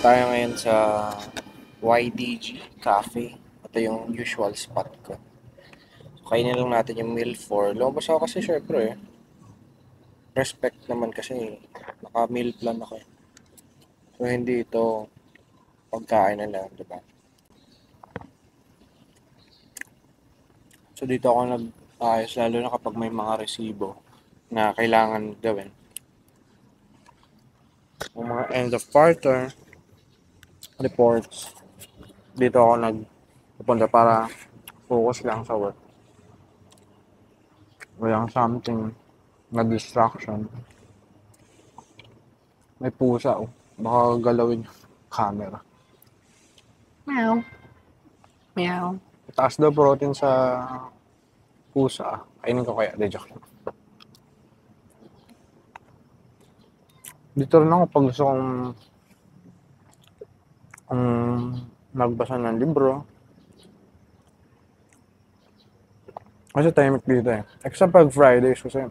Tayo ngayon sa YDG Cafe. Ito yung usual spot ko. So, kainin lang natin yung meal for. Lumabas ako kasi syempre respect naman kasi naka-meal plan ako eh. So hindi ito pagkain na lang, di ba? So dito ako nag-ayos lalo na kapag may mga resibo na kailangan gawin. Yung mga end of quarter reports, dito ako nagpupunta para focus lang sa work. Walang something na distraction. May pusa oh. Baka galawin yung camera. Meow. Meow. Taas daw protein sa pusa. Kainin ko kaya. De, joke lang. Dito rin ako pag gusto kong magbasa ng libro. Kasi tahimik dito eh. Except pag Fridays kasi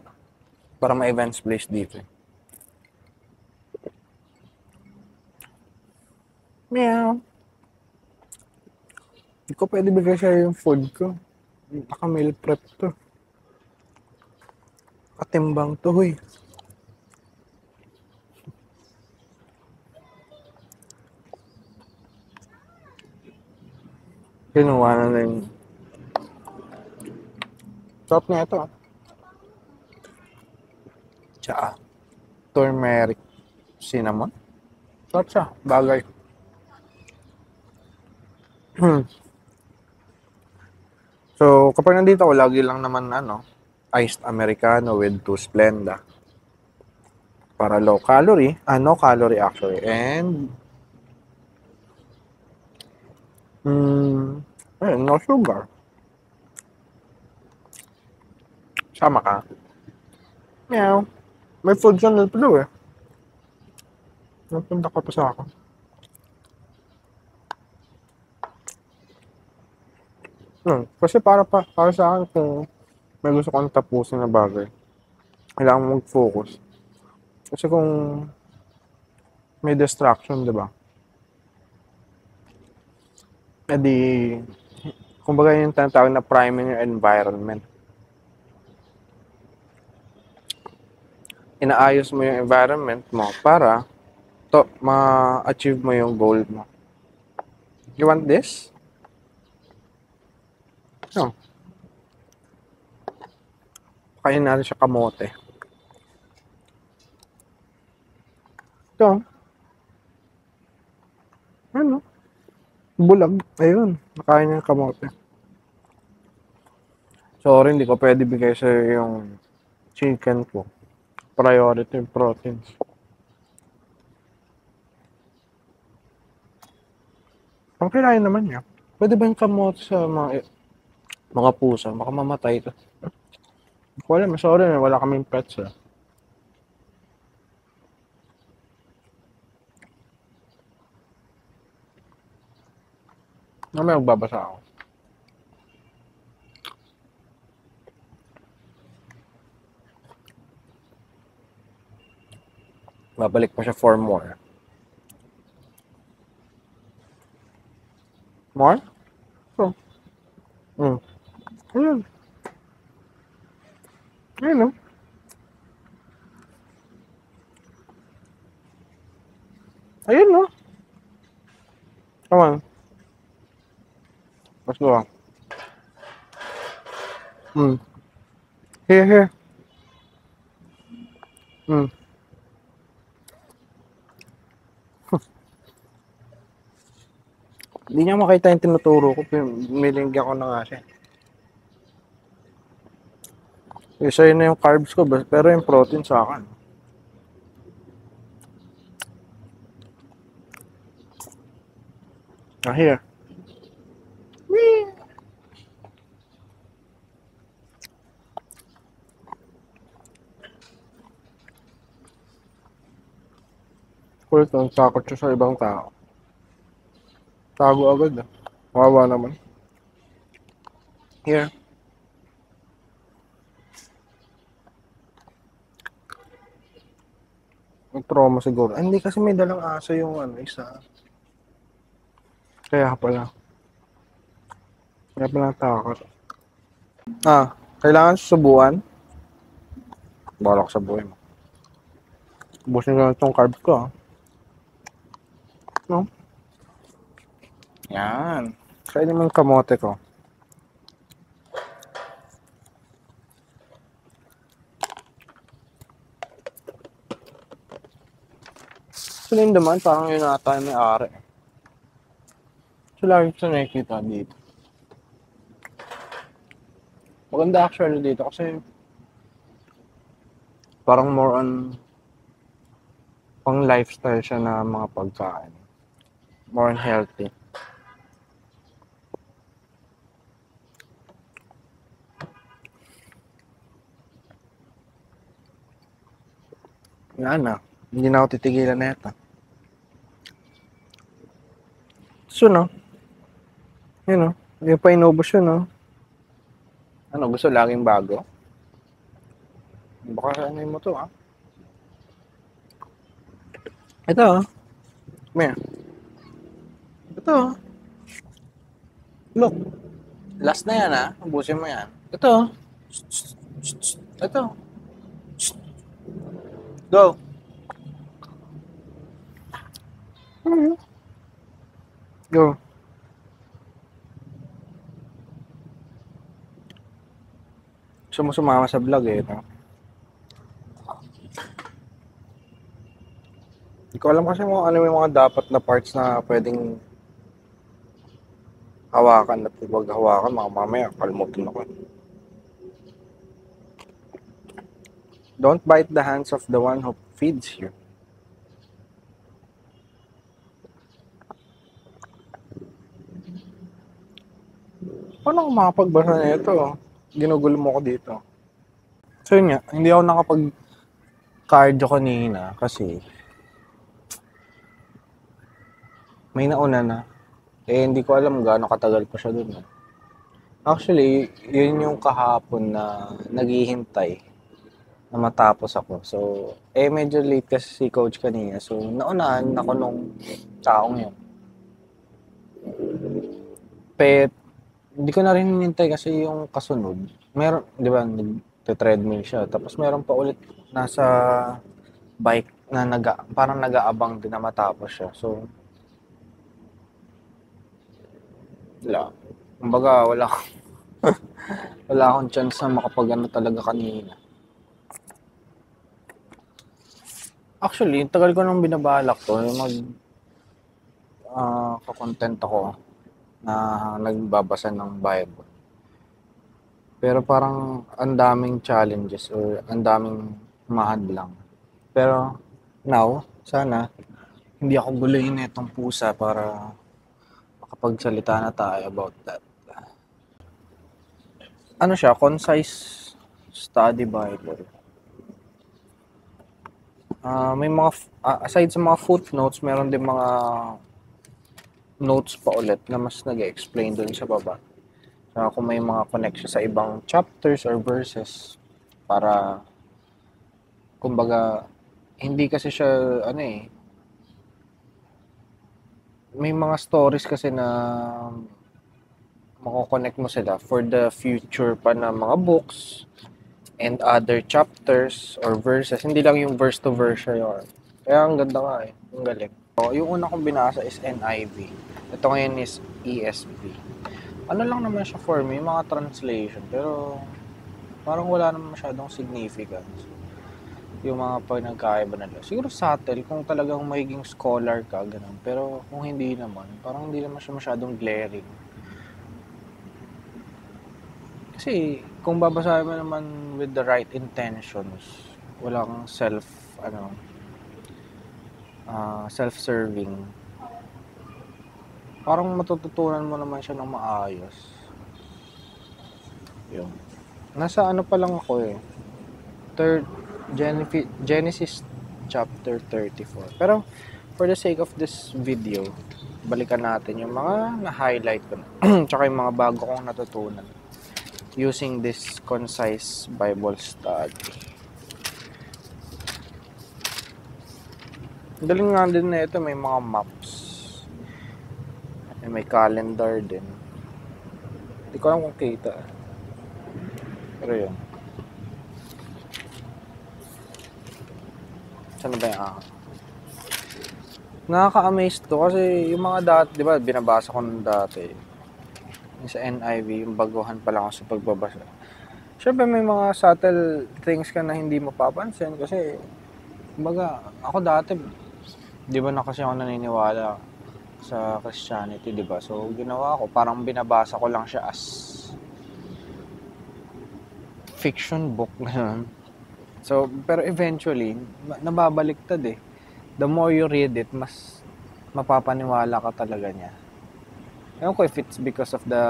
para may events place dito eh. Meow. Hindi ko pwede bigay siya yung food ko. Naka-meal prep to. Katimbang to, huy. Kinuha na yung sarap niya ito. Tsaka turmeric cinnamon. Sarap siya. Bagay. So, kapag nandito ako, lagi lang naman iced Americano with 2 Splenda. Para low calorie. No calorie actually. And, no sugar. Sama ka? Meow. May food channel pa daw eh. Napunta ka pa sa akin. Kasi para sa akin kung may gusto kang tapusin na bagay, kailangan mo mag-focus. Kasi kung may distraction, di ba? Edi, kumbaga yung tinatawag na priming your environment. Inaayos mo yung environment mo para ma-achieve mo yung goal mo. You want this? No. Kain natin siya kamote. Ito. Ano? Bulag. Ayun. Nakain niya yung kamote. Sorry, hindi ko pwede bigay sa yung chicken ko. Priority proteins. Ang kailangan naman niya. Pwede ba yung kamote sa mga pusa? Baka mamatay ito. Wala, sorry, wala kaming pets eh. May magbabasa ako. Babalik pa siya for more. More? So. Ayun. Ayun no? Ayun no? Come on. Let's go on. Here. Hindi niya makita yung tinuturo ko. Milinggan ko na nga siya. Isa yun na yung carbs ko, pero yung protein sa akin. Here. Kulit ang takot siya sa ibang tao. Tago agad ah. Kawawa naman. Here. May trauma siguro. Hindi kasi may dalang aso yung isa. Kaya pala. Kaya pala takot. Kailangan susubuan. Balak sa buhay mo. Ubusin ko lang itong carbs ko, No? Yan. Kainin mo yung kamote ko. So, yung naman, parang yun ata yung may-ari. So, lagi ko nakikita dito. Maganda actually dito kasi parang more on pang lifestyle siya na mga pagkain. More on healthy. Yan na. Hindi na ako titigilan na ito. So, no? Yun, no? Hindi pa inubos yun, no? Ano, gusto laging bago? Baka ano mo to, Ito, Come here. Ito, Look. Last na yan, Ubusin mo yan. Ito, Ito. Go. Go. Gusto mo sumama sa vlog, no? Hindi ko alam kasi ano yung mga dapat na parts na pwedeng hawakan at huwag hawakan. Mamaya, kalimutin ako. Don't bite the hands of the one who feeds you. Paano ako makapagbasa na ito? Ginugulo mo ko dito. So yun nga, hindi ako nakapag-cardio kanina kasi may nauna na. Hindi ko alam gaano katagal pa siya dun. Actually, yun yung kahapon na naghihintay na matapos ako. So, medyo late kasi si coach kanina. So, naunahan ako nung taong yun. Hindi ko na rin hinintay kasi yung kasunod. Meron, di ba, nagte-treadmill siya. Tapos meron pa ulit nasa bike na parang nag-aabang din na matapos siya. So, kumbaga, wala akong chance na makapag-ano talaga kanina. Actually, tagal ko nang binabalak to, yung kakontent ako na nagbabasa ng Bible. Pero parang ang daming challenges or ang daming mahadlang. Pero now, sana hindi ako guluhin na itong pusa para makapagsalita na tayo about that. Ano siya? Concise study Bible. May mga, aside sa mga footnotes, meron din mga notes pa ulit na mas nag-explain dun sa baba. Kung may mga connection sa ibang chapters or verses para, kumbaga, hindi kasi siya, may mga stories kasi na mako-connect mo sila for the future pa na mga books and other chapters or verses. Hindi lang yung verse to verse yun. Kaya ang ganda nga Ang galing. So, yung una kong binasa is NIV. Ito ngayon is ESV. Ano lang naman siya for me, mga translation. Pero parang wala naman masyadong significance. Yung mga pinagkaiba nila. Siguro subtle kung talagang magiging scholar ka, ganun. Pero kung hindi naman, parang hindi naman siya masyadong glaring. Kasi kung babasahin mo naman with the right intentions, walang self-serving, parang matututunan mo naman siya ng maayos. Yun. Nasa pa lang ako Genesis chapter 34. Pero for the sake of this video, balikan natin yung mga na-highlight ko na. Tsaka yung mga bago kong natutunan using this concise Bible study. Galing nga din na ito, may mga maps. May May calendar din. Hindi ko alam kung kita. Pero yun. Saan ba yung nakaka-amaze to kasi yung mga dati, di ba, binabasa ko nung dati. Yung sa NIV, yung baguhan pa lang ako sa pagbabasa. Siyempre may mga subtle things ka na hindi mapapansin kasi, kumbaga, ako dati, di ba na kasi ako naniniwala sa Christianity, di ba? So, ginawa ko, parang binabasa ko lang siya as fiction book. So, pero eventually, nababaliktad eh. The more you read it, mas mapapaniwala ka talaga niya. Ewan ko if it's because of the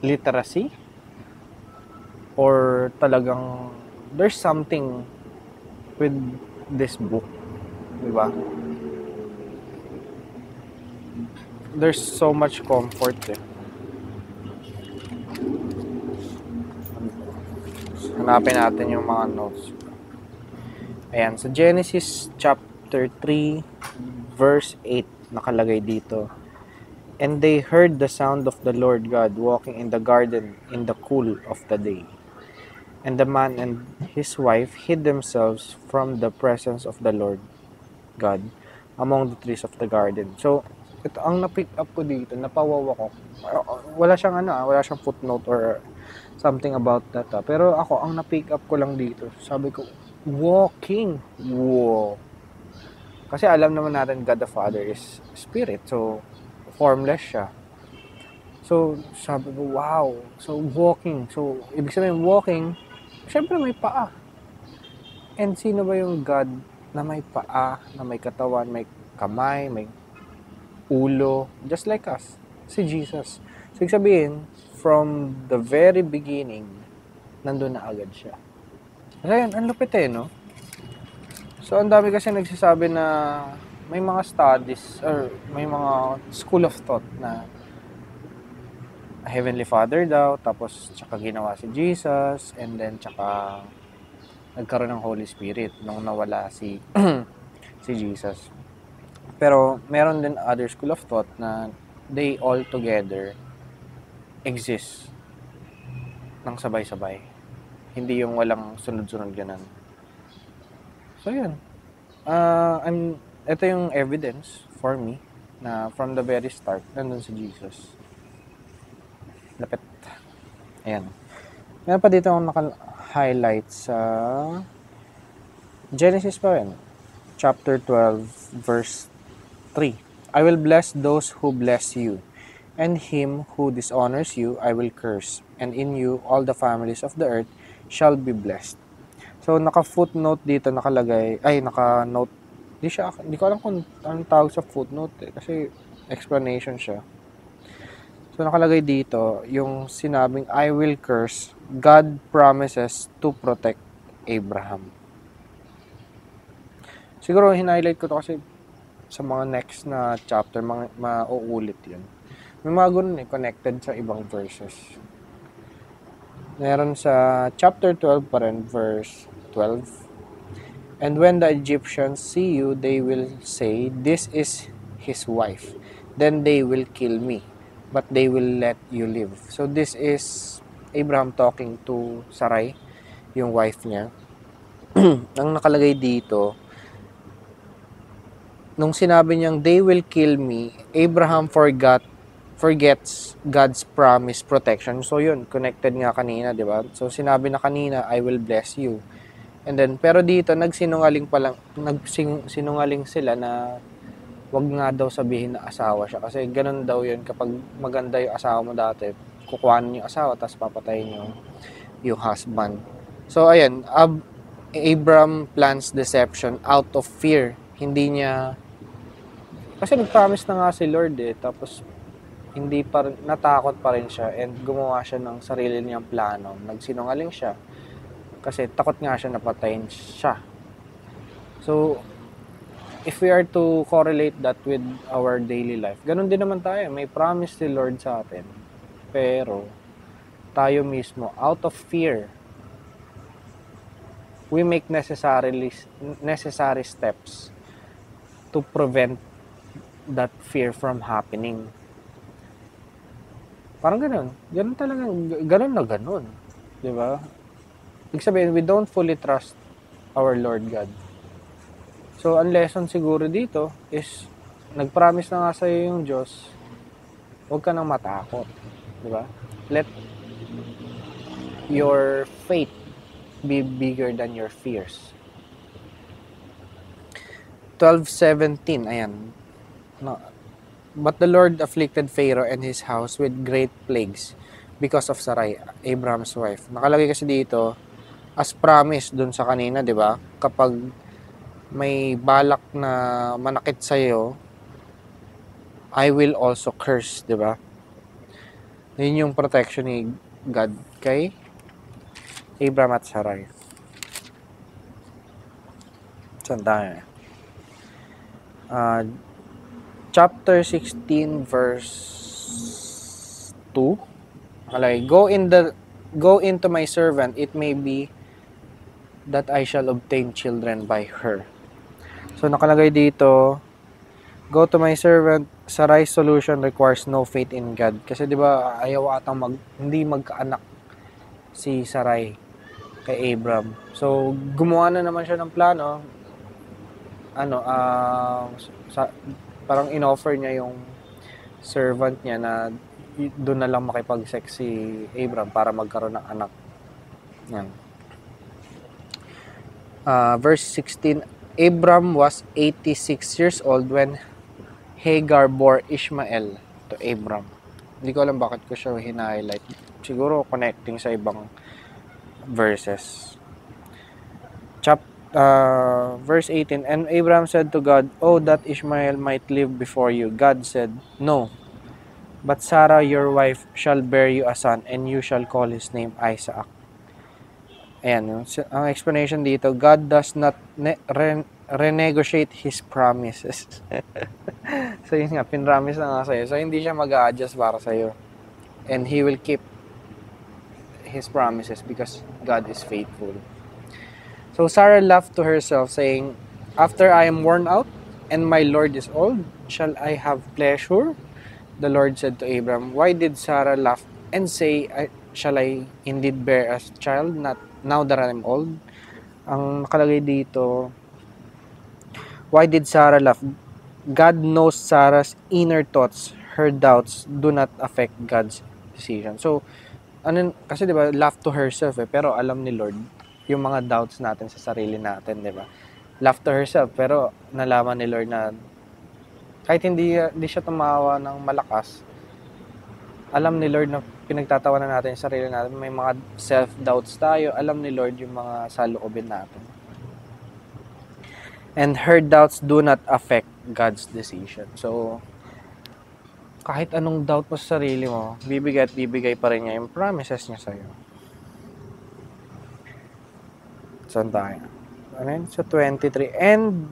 literacy or talagang there's something with this book, di ba? There's so much comfort eh. Hanapin natin yung mga notes. Ayan, sa Genesis chapter 3, verse 8, nakalagay dito. And they heard the sound of the Lord God walking in the garden in the cool of the day. And the man and his wife hid themselves from the presence of the Lord God among the trees of the garden. So, ito ang na-pick up ko dito, napawawa ko. Wala siyang wala siyang footnote or something about that. Pero ako, ang na-pick up ko lang dito, sabi ko, walking. Wow. Kasi alam naman natin God the Father is spirit. So, formless siya. So, sabi ko, wow. So, walking. So, ibig sabihin, walking, syempre may paa. And sino ba yung God na may paa, na may katawan, may kamay, may ulo, just like us? Si Jesus. So, ibig sabihin, from the very beginning, nandun na agad siya. Kasi ang lupit eh, no? So, ang dami kasi nagsasabi na may mga studies or may mga school of thought na Heavenly Father daw, tapos tsaka ginawa si Jesus, and then tsaka nagkaroon ng Holy Spirit nung nawala si si Jesus. Pero meron din other school of thought na they all together exist ng sabay-sabay. Hindi yung walang sunod-sunod ganun. So, yun. Ito yung evidence for me na from the very start, nandun si Jesus. Lapit. Ayan. Meron pa dito akong naka-highlight sa Genesis pa rin. Chapter 12, verse 3. I will bless those who bless you, and him who dishonors you I will curse, and in you all the families of the earth shall be blessed. So, naka-footnote dito nakalagay, naka-note. Hindi ko alam kung anong tawag sa footnote eh, kasi explanation siya. So, nakalagay dito, yung sinabing, I will curse, God promises to protect Abraham. Siguro, hinighlight ko to kasi sa mga next na chapter, mauulit yun. May mga ganun eh, connected sa ibang verses. Meron sa chapter 12 pa rin, verse 12. And when the Egyptians see you, they will say, this is his wife. Then they will kill me, but they will let you live. So this is Abraham talking to Sarai, yung wife niya. Ang nakalagay dito, nung sinabi niyang, they will kill me, Abraham forgets God's promise protection. So yun, connected nga kanina, di ba? So sinabi na kanina, I will bless you. And then, pero dito, nagsinungaling sila na wag nga daw sabihin na asawa siya. Kasi ganun daw yun, kapag maganda yung asawa mo dati, kukuhanin yung asawa, tapos papatayin yung husband. So, ayan, Abraham plans deception out of fear. Hindi niya, kasi nag-promise na nga si Lord eh, tapos hindi pa natakot pa rin siya and gumawa siya ng sarili niyang plano. Nagsinungaling siya kasi takot nga siya napatayin siya. So, if we are to correlate that with our daily life, ganun din naman tayo. May promise si Lord sa atin. Pero, tayo mismo, out of fear, we make necessary steps to prevent that fear from happening. Parang ganun. Ganun talaga. Ganun na ganun. Di ba? Ibig sabihin, we don't fully trust our Lord God. So, ang lesson siguro dito is, nag-promise na nga sa'yo yung Diyos, huwag ka nang matakot. Di ba? Let your faith be bigger than your fears. 12:17, ayan. No. But the Lord afflicted Pharaoh and his house with great plagues because of Sarai, Abraham's wife. Nakalagay kasi dito, as promised dun sa kanina, di ba? Kapag may balak na manakit sa'yo, I will also curse, di ba? Yun yung protection ni God kay Abraham at Sarai. Saan tayo? Chapter 16 verse 2. Nakalagay, go into my servant, it may be that I shall obtain children by her. So nakalagay dito, go to my servant. Sarai's solution requires no faith in God. Kasi 'di ba ayaw atang hindi magkaanak si Sarai kay Abram. So gumawa na naman siya ng plano. Parang inoffer niya yung servant niya na doon na lang makipag-sex si Abram para magkaroon ng anak. Yan. Verse 16, Abram was 86 years old when Hagar bore Ishmael to Abram. Hindi ko alam bakit ko siya hina-highlight. Siguro connecting sa ibang verses. Verse 18, and Abram said to God, oh, that Ishmael might live before you. God said, no, but Sarah your wife shall bear you a son, and you shall call his name Isaac. Ayan, ang explanation dito, God does not renegotiate his promises. So yun nga, pinramis na nga sa'yo. So hindi siya mag-a-adjust para sa'yo. And he will keep his promises because God is faithful. So Sarah laughed to herself, saying, after I am worn out and my Lord is old, shall I have pleasure? The Lord said to Abram, why did Sarah laugh and say, shall I indeed bear a child, not now that I am old? Ang nakalagay dito, why did Sarah laugh? God knows Sarah's inner thoughts. Her doubts do not affect God's decision. So, kasi 'di ba, laugh to herself pero alam ni Lord yung mga doubts natin sa sarili natin, 'di ba? Laugh to herself pero nalaman ni Lord na kahit hindi siya tumawa ng malakas, alam ni Lord na pinagtatawanan natin yung sarili natin, may mga self-doubts tayo, alam ni Lord yung mga saloobin natin. And her doubts do not affect God's decision. So, kahit anong doubt mo sa sarili mo, bibigay at bibigay pa rin niya yung promises niya sa'yo. Saan tayo? Sa 23. And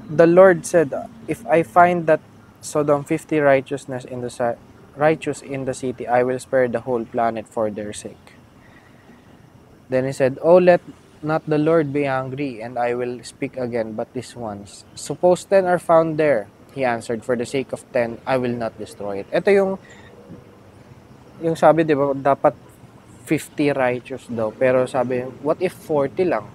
the Lord said, if I find that Sodom 50 righteous in the city, I will spare the whole planet for their sake. Then he said, oh, let not the Lord be angry, and I will speak again, but this once. Suppose 10 are found there. He answered, for the sake of 10, I will not destroy it. Ito yung sabi, di ba, dapat 50 righteous daw. Pero sabi, what if 40 lang?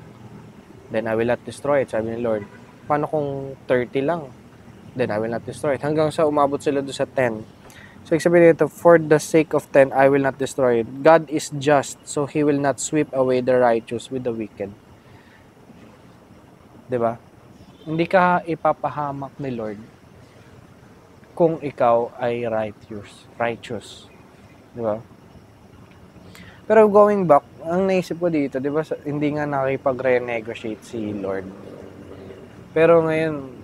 Then I will not destroy it, sabi ni Lord. Paano kung 30 lang? Then I will not destroy it. Hanggang sa umabot sila doon sa 10. So, sabihin dito, for the sake of 10, I will not destroy it. God is just, so He will not sweep away the righteous with the wicked. Diba? Hindi ka ipapahamak ni Lord kung ikaw ay righteous. Diba? Pero going back, ang naisip ko dito, diba, hindi nga nakipag-renegotiate si Lord. Pero ngayon,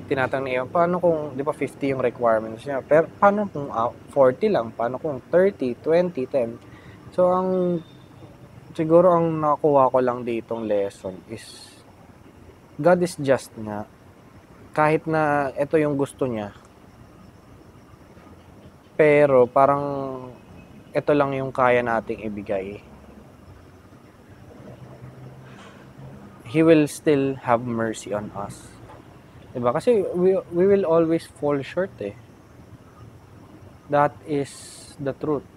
tinatanong niya, paano kung, di ba 50 yung requirements niya, pero paano kung 40 lang, paano kung 30, 20, 10? So, siguro ang nakuha ko lang ditong lesson is, God is just nga, kahit na ito yung gusto niya, pero parang, ito lang yung kaya nating ibigay. He will still have mercy on us. Diba? Kasi we will always fall short eh. That is the truth.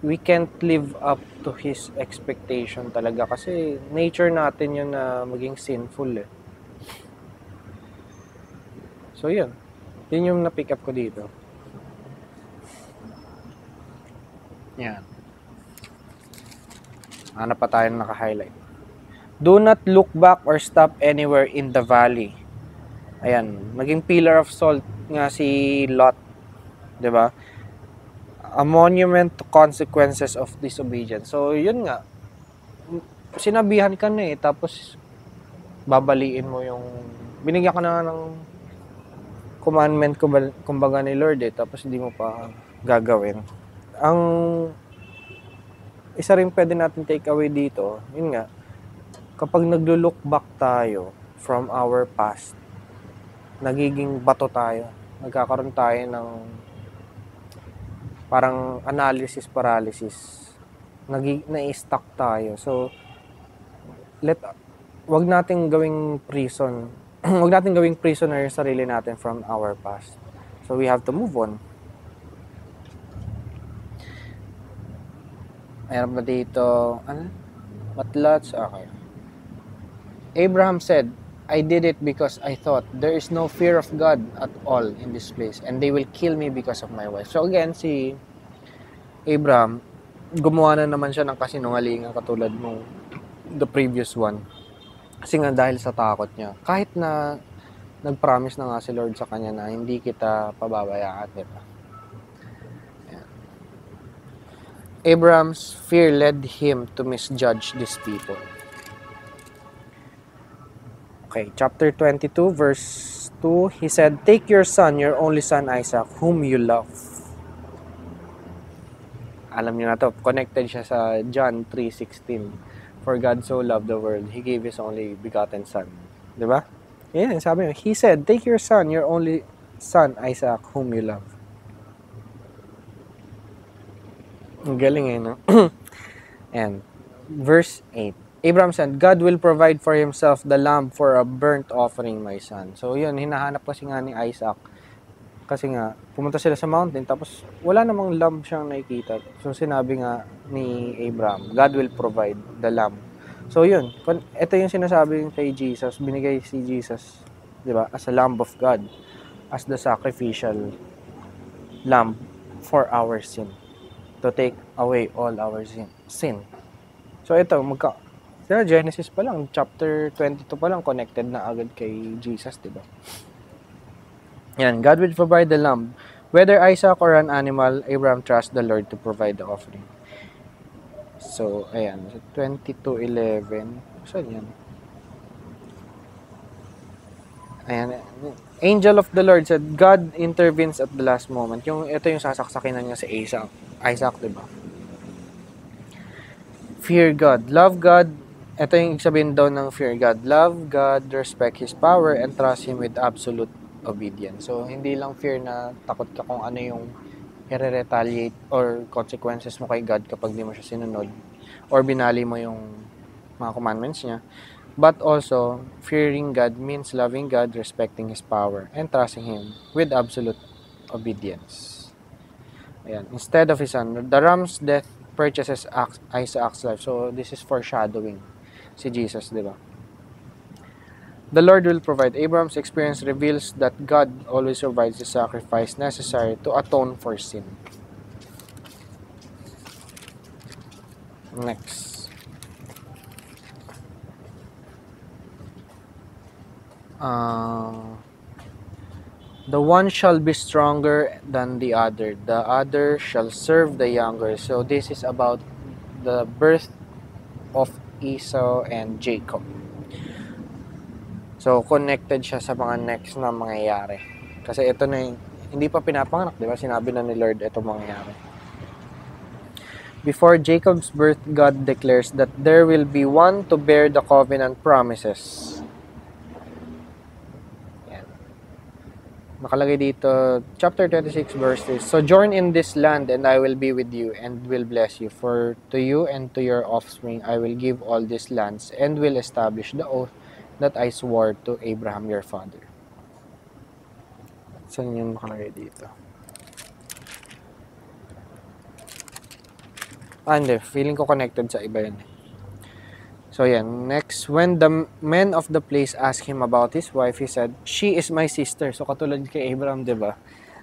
We can't live up to His expectation talaga kasi nature natin yun na maging sinful eh. So yun. Yun yung na-pick up ko dito. Yan. Hanap pa tayo naka-highlight. Do not look back or stop anywhere in the valley. Ayan. Naging pillar of salt nga si Lot. 'Di ba? A monument to consequences of disobedience. So, yun nga. Sinabihan ka na eh. Tapos, babaliin mo yung... Binigyan ka na ng commandment kumbaga ni Lord eh. Tapos, hindi mo pa gagawin. Ang isa rin pwede natin take away dito, yun nga, kapag naglo-look back tayo from our past, nagiging bato tayo. Nagkakaroon tayo ng parang analysis paralysis. Na-stuck tayo. So, wag nating gawing prison. Wag nating gawing prisoner yung sarili natin from our past. So, we have to move on. Ayan ba dito? Ano? Matlots? Okay. Abraham said, I did it because I thought there is no fear of God at all in this place and they will kill me because of my wife. So again, si Abraham, gumawa na naman siya ng kasinungalingan katulad nung the previous one. Kasi nga dahil sa takot niya. Kahit na nag-promise na nga si Lord sa kanya na hindi kita pababayaan, diba? Abraham's fear led him to misjudge these people. Okay, chapter 22, verse 2, he said, take your son, your only son Isaac, whom you love. Alam niyo na to, connected siya sa John 3:16. For God so loved the world, He gave His only begotten son. Diba? Yan, sabi niya, he said, take your son, your only son Isaac, whom you love. Ang galing eh, no? And verse 8. Abraham said, God will provide for himself the lamb for a burnt offering, my son. So yun, hinahanap kasi nga ni Isaac. Kasi nga, pumunta sila sa mountain, tapos wala namang lamb siyang nakikita. So sinabi nga ni Abraham, God will provide the lamb. So yun, ito yung sinasabi kay Jesus, binigay si Jesus, di ba, as a lamb of God, as the sacrificial lamb for our sin, to take away all our sin. So ito, Genesis pa lang, chapter 22 pa lang, connected na agad kay Jesus, diba? Yan, God will provide the lamb. Whether Isaac or an animal, Abraham trusts the Lord to provide the offering. So, ayan, 22:11. Saan yan? Ayan, angel of the Lord said, God intervenes at the last moment. Ito yung sasaksakin na niya si Isaac, diba? Fear God. Love God. Ito yung sabihin daw ng fear God. Love God, respect His power, and trust Him with absolute obedience. So, hindi lang fear na takot ka kung ano yung i-retaliate or consequences mo kay God kapag di mo siya sinunod or binali mo yung mga commandments niya. But also, fearing God means loving God, respecting His power, and trusting Him with absolute obedience. Ayan. Instead of His son, the ram's death purchases Isaac's life. So, this is foreshadowing si Jesus, di ba? The Lord will provide. Abraham's experience reveals that God always provides the sacrifice necessary to atone for sin. Next. The one shall be stronger than the other shall serve the younger. So this is about the birth of Esau and Jacob. So connected siya sa mga next na mangyayari. Kasi ito na yung, hindi pa pinapanganak, di ba? Sinabi na ni Lord itong mangyayari. Before Jacob's birth, God declares that there will be one to bear the covenant promises. Nakalagay dito, chapter 26, verse 3. Sojourn in this land, and I will be with you, and will bless you. For to you and to your offspring I will give all these lands, and will establish the oath that I swore to Abraham your father. Saan yun makalagay dito? Hindi. Feeling ko connected sa iba yan. So, yan. Next, when the men of the place asked him about his wife, he said, "She is my sister." So, katulad kay Abraham, di ba?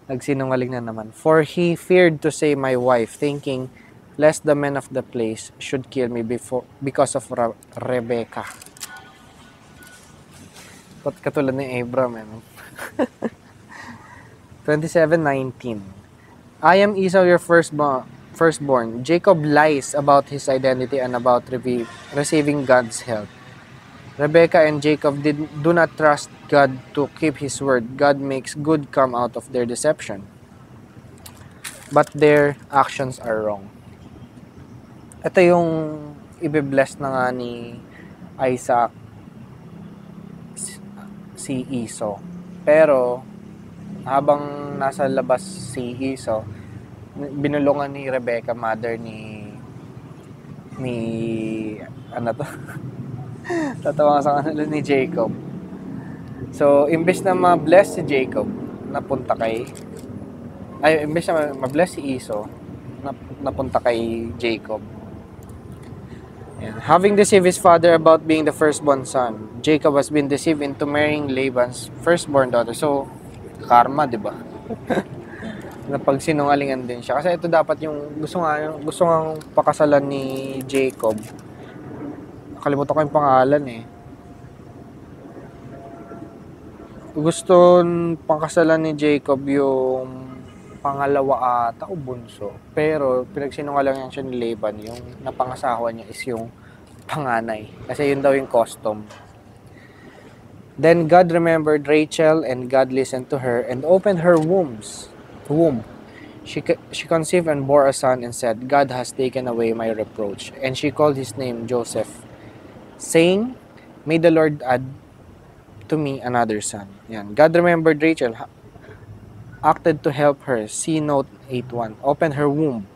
Nagsinungaling na naman. For he feared to say my wife, thinking, lest the men of the place should kill me because of Rebecca. Katulad ni Abraham. 27:19. I am Esau, your firstborn. Jacob lies about his identity and about receiving God's help. Rebecca and Jacob do not trust God to keep his word. God makes good come out of their deception, but their actions are wrong. Ito yung ibe-bless na nga ni Isaac si Esau. Pero habang nasa labas si Esau, binulungan ni Rebecca, mother ni ano to? Tatawa sa kanila ni Jacob. So, imbes na ma-bless si Jacob, imbes na ma-bless si Esau, napunta kay Jacob. Yan. Having deceived his father about being the firstborn son, Jacob has been deceived into marrying Laban's firstborn daughter. So, karma, di ba? Napagsinungalingan din siya. Kasi ito dapat yung gusto nga pakasalan ni Jacob. Nakalimutan ko yung pangalan eh. Gusto pakasalan ni Jacob yung pangalawa ata o bunso. Pero pinagsinungalingan siya ni Laban. Yung napangasawa niya is yung panganay. Kasi yun daw yung custom. Then God remembered Rachel, and God listened to her and opened her womb. She conceived and bore a son and said, God has taken away my reproach. And she called his name Joseph, saying, may the Lord add to me another son. Yan. God remembered Rachel, acted to help her. See note 8:1. Opened her womb,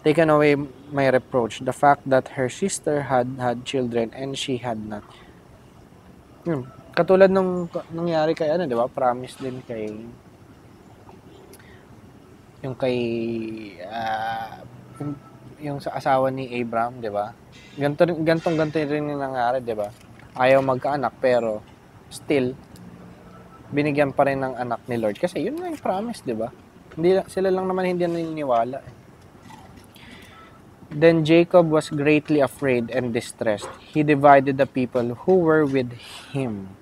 taken away my reproach. The fact that her sister had children and she had not. Katulad nung nangyari kay di ba? Promise din kay yung sa asawa ni Abraham, 'di ba? Ganto rin yung nangyari, 'di ba? Ayaw magkaanak pero still binigyan pa rin ng anak ni Lord kasi yun nga yung promise, 'di ba? Sila lang naman hindi naniniwala. Then Jacob was greatly afraid and distressed. He divided the people who were with him.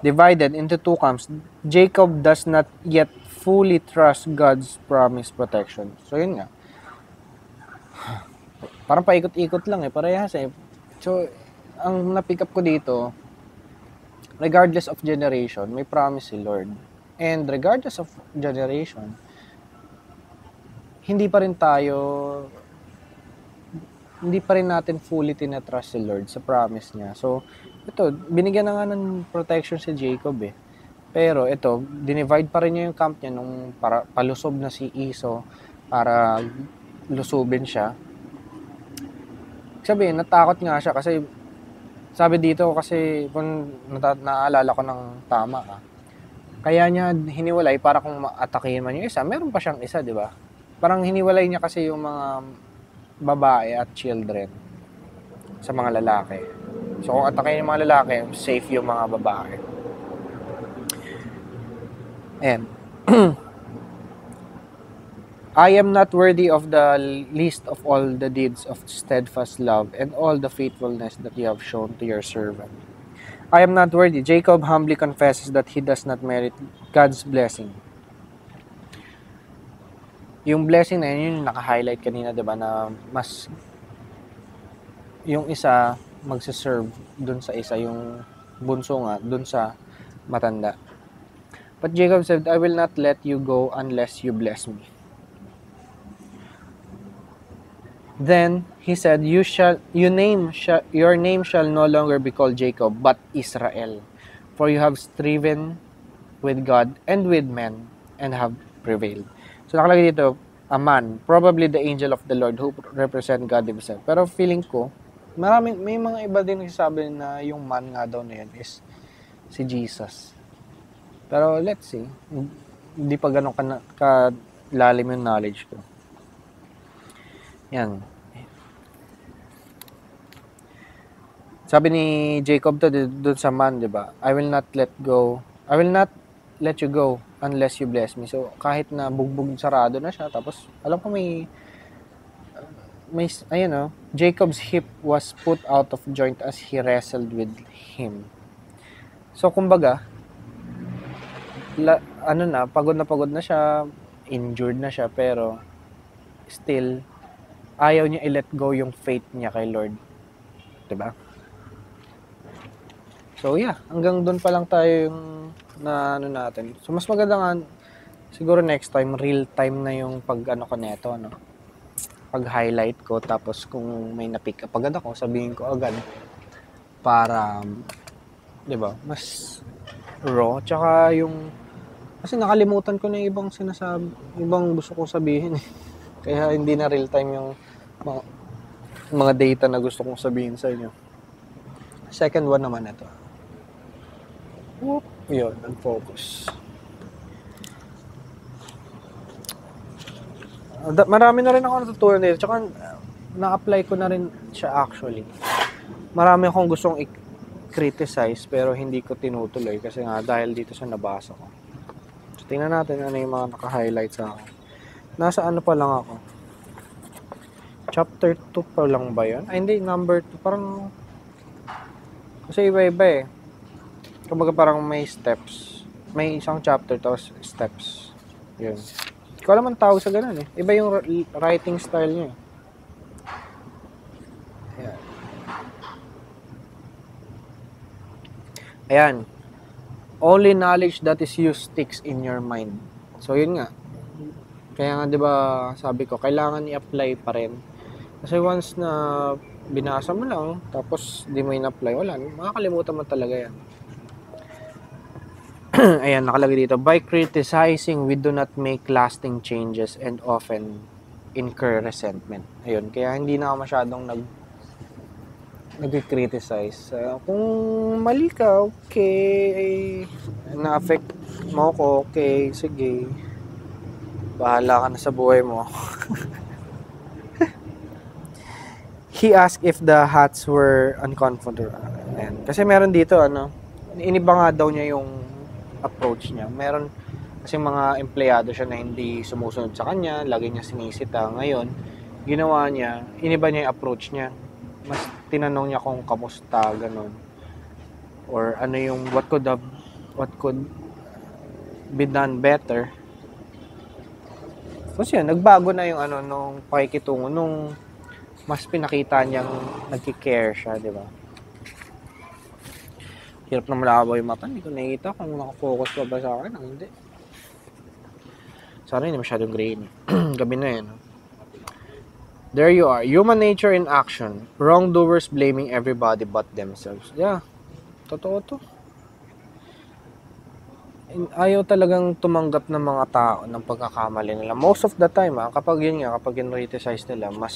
Divided into two camps. Jacob does not yet fully trust God's promised protection. So, yun nga. Parang paikot-ikot lang parehas So, ang na-pick up ko dito, regardless of generation, may promise si Lord. And regardless of generation, hindi pa rin natin fully tinatrust si Lord sa promise niya. So, ito, binigyan na nga ng protection si Jacob Pero ito, dinivide pa rin niya yung camp niya nung para palusob na si Esau para lusubin siya. Sabi, natakot nga siya kasi sabi dito kasi kung naaalala ko ng tama kaya niya hiniwalay para kung atakihin man yung isa, meron pa siyang isa, di ba? Parang hiniwalay niya kasi yung mga babae at children sa mga lalaki. So kung atakihin yung mga lalaki, safe yung mga babae. And I am not worthy of the least of all the deeds of steadfast love and all the faithfulness that you have shown to your servant. I am not worthy. Jacob humbly confesses that he does not merit God's blessing. Yung blessing na yun, yung naka-highlight kanina, diba, na mas yung isa magsaserve dun sa isa, yung bunso nga, dun sa matanda. But Jacob said, I will not let you go unless you bless me. Then he said, your name shall no longer be called Jacob, but Israel. For you have striven with God and with men and have prevailed. So nakalagay dito, a man, probably the angel of the Lord who represent God himself. Pero feeling ko, may mga iba din nagsasabi na yung man nga daw na yun is si Jesus. Pero let's see. Hindi pa ganun lalim yung knowledge ko. Yan. Sabi ni Jacob to doon sa man, 'di ba? I will not let you go unless you bless me. So kahit na bugbog sarado na siya, tapos alam ko may ayun Jacob's hip was put out of joint as he wrestled with him. So kumbaga, pagod na siya, injured na siya, pero still ayaw niya i-let go yung faith niya kay Lord. 'Di ba? So yeah, hanggang doon pa lang tayo yung natin. So mas maganda nga siguro next time real time na yung ko neto, pag-highlight ko, tapos kung may na-pick up agad ako, sabihin ko agad para 'di ba? Mas raw, tsaka yung kasi nakalimutan ko na yung ibang gusto kong sabihin eh. Kaya hindi na real time yung mga data na gusto kong sabihin sa inyo. Second one naman ito. Whoop, yun, unfocus. Marami na rin ako natutunan dito. Tsaka na-apply ko na rin siya actually. Marami akong gustong i-criticize pero hindi ko tinutuloy kasi nga dahil dito sa nabasa ko. So, tingnan natin ano yung mga naka-highlight sa akin. Nasa ano pa lang ako. Chapter 2 pa lang ba yun? Ay, hindi. Number 2. Parang kasi iba-iba eh. Kumbaga parang may steps. May isang chapter tapos steps. Yun. Hindi ko alam ang tawag sa ganun eh. Iba yung writing style niya eh. Ayan. Ayan. Only knowledge that is used sticks in your mind. So yun nga. Kaya nga 'di ba sabi ko, kailangan i-apply pa rin. Kasi once na binasa mo lang, tapos di mo in-apply, wala, makakalimutan mo talaga yan. Ayan, nakalagay dito, by criticizing, we do not make lasting changes and often incur resentment. Ayun, kaya hindi na ako masyadong nag-criticize. Kung mali ka, okay, na-affect mo ko, okay, sige, bahala ka na sa buhay mo. He asked if the hats were uncomfortable. Ayan. Kasi meron dito, iniba nga daw niya yung approach niya. Meron kasi mga empleyado siya na hindi sumusunod sa kanya, lagi niya sinisita. Ngayon, ginawa niya, iniba niya yung approach niya. Mas tinanong niya kung kamusta, ganun. Or ano yung what could be done better. Kasi yun, nagbago na yung nung pakikitungo, nung mas pinakita niyang nagki-care siya, di ba? Hirap na malabo yung mata, hindi ko nakikita kung nakafocus pa ba sa akin, hindi. Sana hindi masyadong green. Gabi na yan. There you are. Human nature in action. Wrongdoers blaming everybody but themselves. Yeah, totoo to. Ayaw talagang tumanggap ng mga tao ng pagkakamali nila. Most of the time, kapag in-criticize nila, mas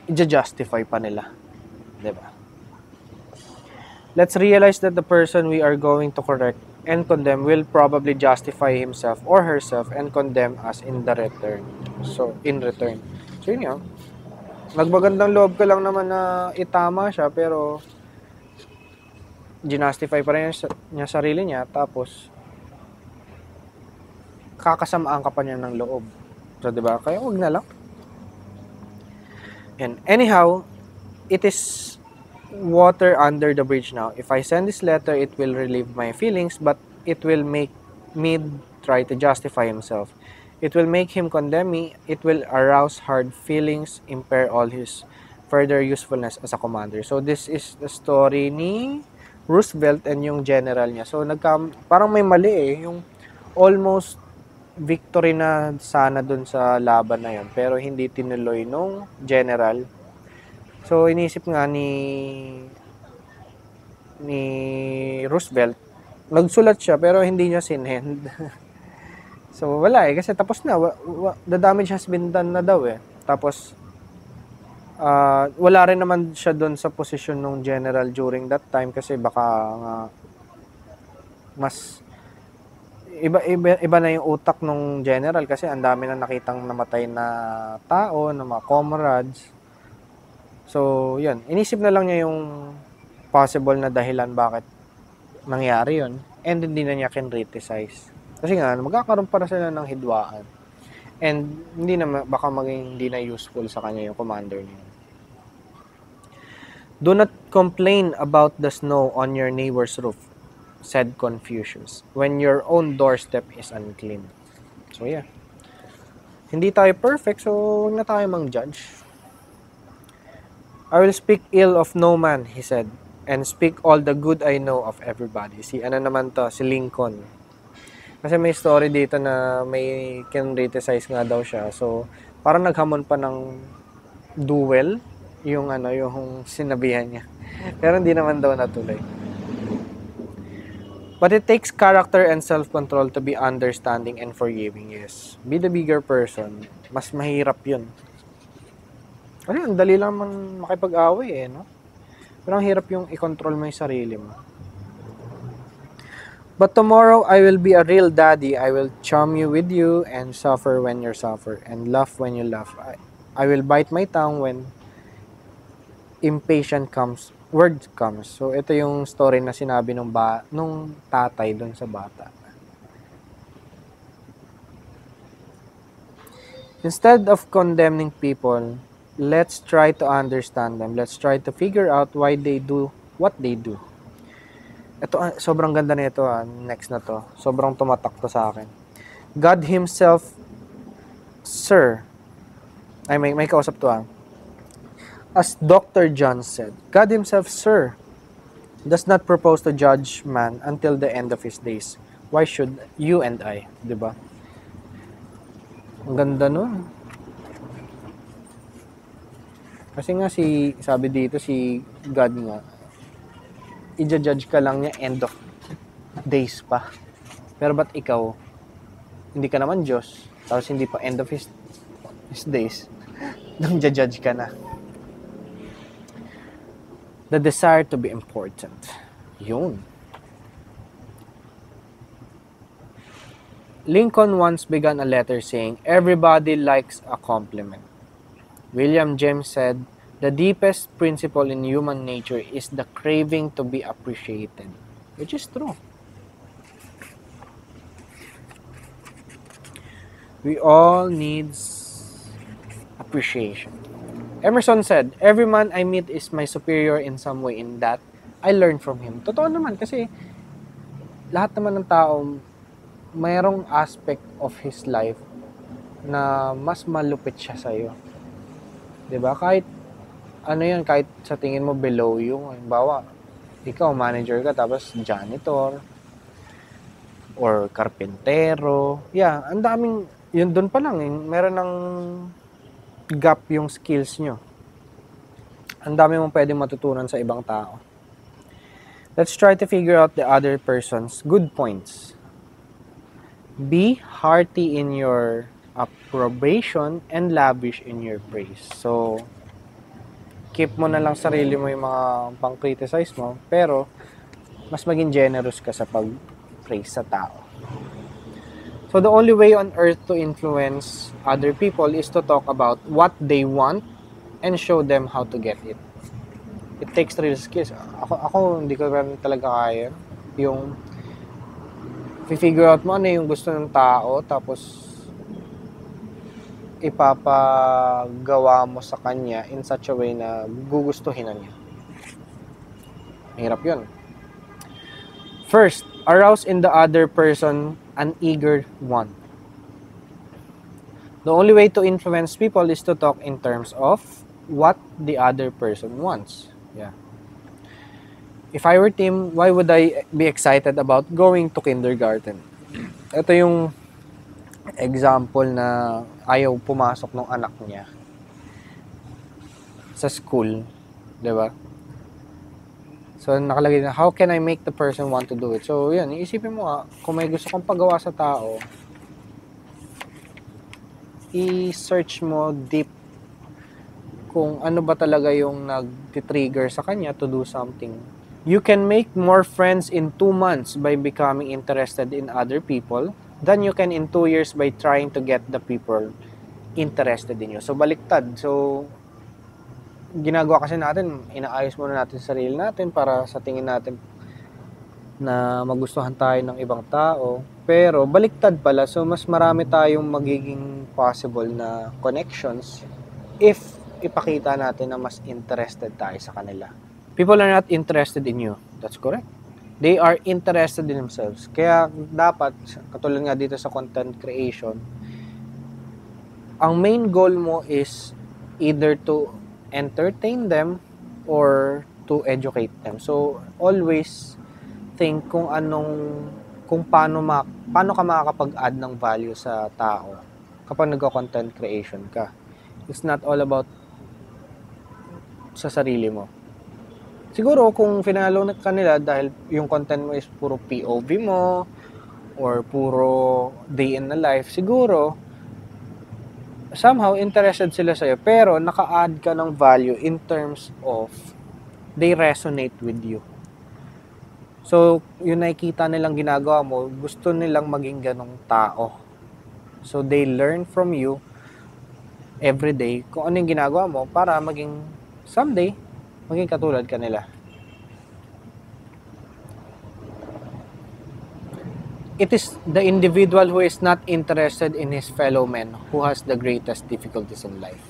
i-justify pa nila. Diba? Let's realize that the person we are going to correct and condemn will probably justify himself or herself and condemn us in return. So, yun nga. Nagbagandang loob ka lang naman na itama siya, pero ginastify pa rin niya sarili niya, tapos kakasamaan ka pa niya ng loob. So, diba? Kaya huwag na lang. And anyhow, it is water under the bridge now. If I send this letter, it will relieve my feelings, but it will make me try to justify himself. It will make him condemn me. It will arouse hard feelings, impair all his further usefulness as a commander. So this is the story ni Roosevelt and yung general niya. So parang may mali eh, yung almost victory na sana dun sa laban na yun, pero hindi tinuloy nung general. So inisip nga ni Roosevelt, nagsulat siya pero hindi niya sinend. So wala eh, kasi tapos na, the damage has been done na daw eh. Tapos Wala rin naman siya doon sa posisyon ng general during that time kasi baka nga mas iba na yung utak ng general kasi ang dami na nakitang namatay na tao, na mga comrades. So, yun. Inisip na lang niya yung possible na dahilan bakit nangyari yun. And hindi na niya criticize. Kasi nga, magkakaroon para sila ng hidwaan. And hindi na, baka maging hindi na useful sa kanya yung commander niya. Do not complain about the snow on your neighbor's roof, said Confucius, when your own doorstep is unclean. So yeah. Hindi tayo perfect, so huwag na tayo mang-judge. I will speak ill of no man, he said, and speak all the good I know of everybody. Si Lincoln. Kasi may story dito na may criticize nga daw siya. So, parang naghamon pa ng duel yung sinabihan niya. Pero hindi naman daw natuloy. But it takes character and self-control to be understanding and forgiving. Yes. Be the bigger person. Mas mahirap yun. Kasi ang dali lang man makipag-away no? Pero ang hirap yung i-control mo yung sarili mo. But tomorrow I will be a real daddy. I will charm you with you and suffer when you suffer and laugh when you laugh. I will bite my tongue when word comes. So ito yung story na sinabi nung tatay doon sa bata. Instead of condemning people, let's try to understand them. Let's try to figure out why they do what they do. Ito, sobrang ganda na ito. Next na to. Sobrang tumatak to sa akin. God Himself, Sir. Ay, may kausap to As Dr. John said, God Himself, Sir, does not propose to judge man until the end of his days. Why should you and I? Diba? Ang ganda nun. Kasi nga sabi dito si God nga, i-judge ka lang niya end of days pa. Pero ba't ikaw, hindi ka naman Diyos, tapos hindi pa end of his days, nang judge ka na. The desire to be important. Yun. Lincoln once began a letter saying, everybody likes a compliment. William James said, the deepest principle in human nature is the craving to be appreciated. Which is true. We all need appreciation. Emerson said, every man I meet is my superior in some way in that I learn from him. Totoo naman kasi lahat naman ng tao mayroong aspect of his life na mas malupit siya sa'yo. 'Di ba? Kahit kahit sa tingin mo below yung, halimbawa, ikaw manager ka tapos janitor or karpentero. Yeah, ang daming yun doon pa lang meron ng gap yung skills nyo. Ang dami mong pwedeng matutunan sa ibang tao. Let's try to figure out the other person's good points. Be hearty in your approbation and lavish in your praise. So, keep mo na lang sarili mo yung mga pang-criticize mo, pero mas maging generous ka sa pag-praise sa tao. So the only way on earth to influence other people is to talk about what they want and show them how to get it. It takes real skills. Ako hindi ko talaga kaya. Yung figure out mo ano yung gusto ng tao, tapos ipapagawa mo sa kanya in such a way na gugustuhin na niya. Mahirap yun. First, arouse in the other person an eager one. The only way to influence people is to talk in terms of what the other person wants. Yeah. If I were Tim, why would I be excited about going to kindergarten? Ito yung example na ayaw pumasok ng anak niya sa school, 'di ba? So, nakalagay na, how can I make the person want to do it? So, yan, iisipin mo kung may gusto kong pagawa sa tao, i-search mo deep kung ano ba talaga yung nag-trigger sa kanya to do something. You can make more friends in 2 months by becoming interested in other people than you can in 2 years by trying to get the people interested in you. So, baliktad. So, ginagawa kasi natin, inaayos muna natin sa sarili natin para sa tingin natin na magustuhan tayo ng ibang tao. Pero baliktad pala, so mas marami tayong magiging possible na connections if ipakita natin na mas interested tayo sa kanila. People are not interested in you. That's correct. They are interested in themselves. Kaya dapat, katulad nga dito sa content creation, ang main goal mo is either to entertain them or to educate them. So, always think kung paano ka makakapag-add ng value sa tao kapag nagko-content creation ka. It's not all about sa sarili mo. Siguro kung finalo ka nila dahil yung content mo is puro POV mo or puro day in the life, siguro somehow interested sila sa'yo, pero naka-add ka ng value in terms of they resonate with you. So, yung nakikita nilang ginagawa mo, gusto nilang maging ganong tao. So, they learn from you every day kung ano yung ginagawa mo para maging someday, maging katulad ka nila. It is the individual who is not interested in his fellow men who has the greatest difficulties in life.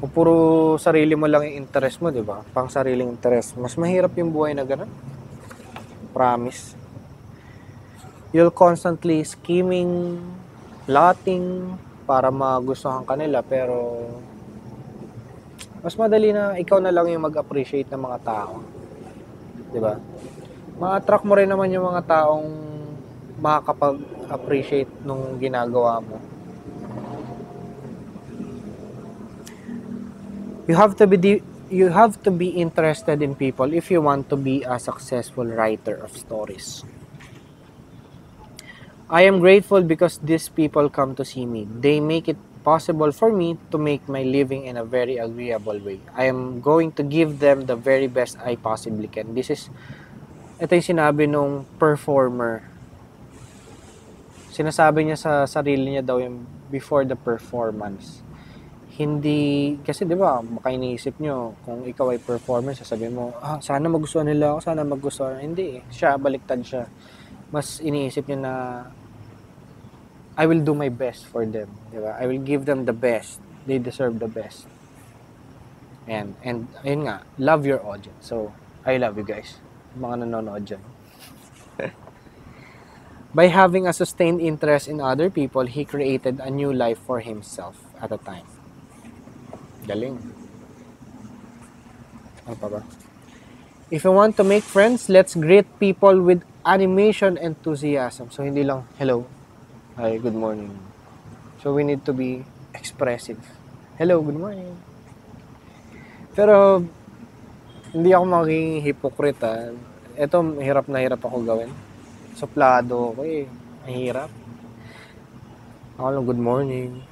Kung puro sarili mo lang yung interest mo, di ba? Pang sariling interest. Mas mahirap yung buhay na gano'n. Promise. You'll constantly scheming, plotting, para magustuhan ka nila, pero mas madali na ikaw na lang yung mag-appreciate ng mga tao. Di ba? Ma-attract mo rin naman yung mga taong makakapag-appreciate nung ginagawa mo. You have to be interested in people if you want to be a successful writer of stories. I am grateful because these people come to see me. They make it possible for me to make my living in a very agreeable way. I am going to give them the very best I possibly can. Ito yung sinabi nung performer. Sinasabi niya sa sarili niya daw yung before the performance. Hindi, kasi di ba, baka iniisip nyo, kung ikaw ay performer, sasabihin mo, sana magustuhan nila ako, sana magustuhan. Hindi, siya, baliktad siya. Mas iniisip niya na, I will do my best for them. Di ba? I will give them the best. They deserve the best. And ayun nga, love your audience. So, I love you guys. Mga nanonood dyan. By having a sustained interest in other people, he created a new life for himself at a time. Galing. Ano pa ba? If you want to make friends, let's greet people with animation enthusiasm. So, hindi lang, hello, hi, good morning. So, we need to be expressive. Hello, good morning. Pero, hindi ako maging hipokrita. Ito, hirap na hirap ako gawin. Suplado ako eh. Ang hirap. Ako lang, good morning.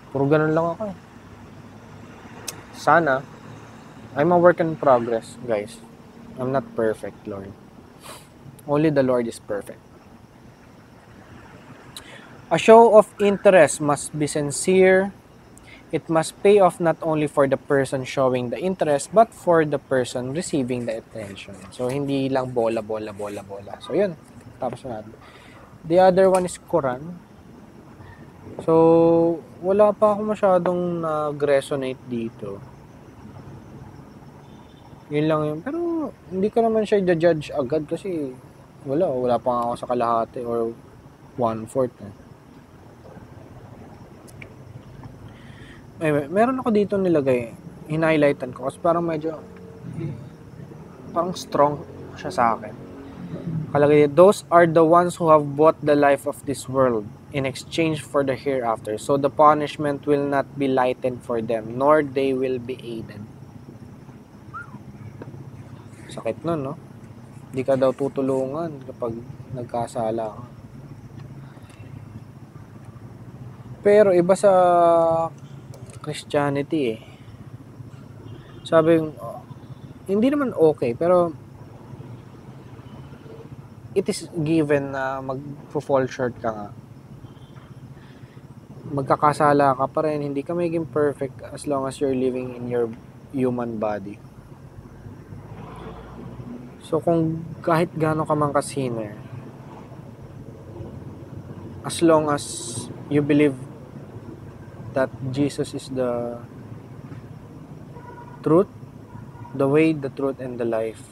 Puro ganun lang ako eh. Sana, I'm a work in progress, guys. I'm not perfect, Lord. Only the Lord is perfect. A show of interest must be sincere. It must pay off not only for the person showing the interest, but for the person receiving the attention. So, hindi lang bola. So, yun. Tapos na natin. The other one is Quran. So, wala pa ako masyadong nag-resonate dito. Yun lang yun. Pero, hindi ko naman siya i-judge agad kasi wala pa ako sa kalahati or 1/4. Meron ako dito nilagay. Hinighlightan ko kasi parang medyo parang strong siya sa akin. Kalagay, those are the ones who have bought the life of this world in exchange for the hereafter. So the punishment will not be lightened for them, nor they will be aided. Sakit nun, no? Hindi ka daw tutulungan kapag nagkasala ka. Pero iba sa Christianity eh. Sabi yung, hindi naman okay, pero it is given na mag-fall short ka nga. Magkakasala ka pa rin, hindi ka magiging perfect as long as you're living in your human body. So kung kahit gaano ka man ka-sinner, as long as you believe that Jesus is the truth, the way, the truth, and the life,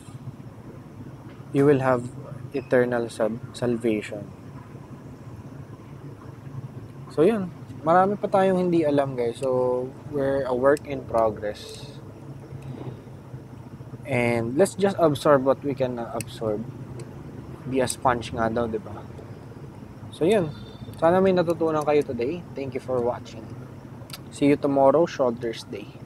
you will have eternal salvation. So yun, marami pa tayong hindi alam guys. So we're a work in progress. And let's just absorb what we can absorb. Be a sponge nga daw, di ba? So yun, sana may natutunan kayo today. Thank you for watching. See you tomorrow, Shoulders Day.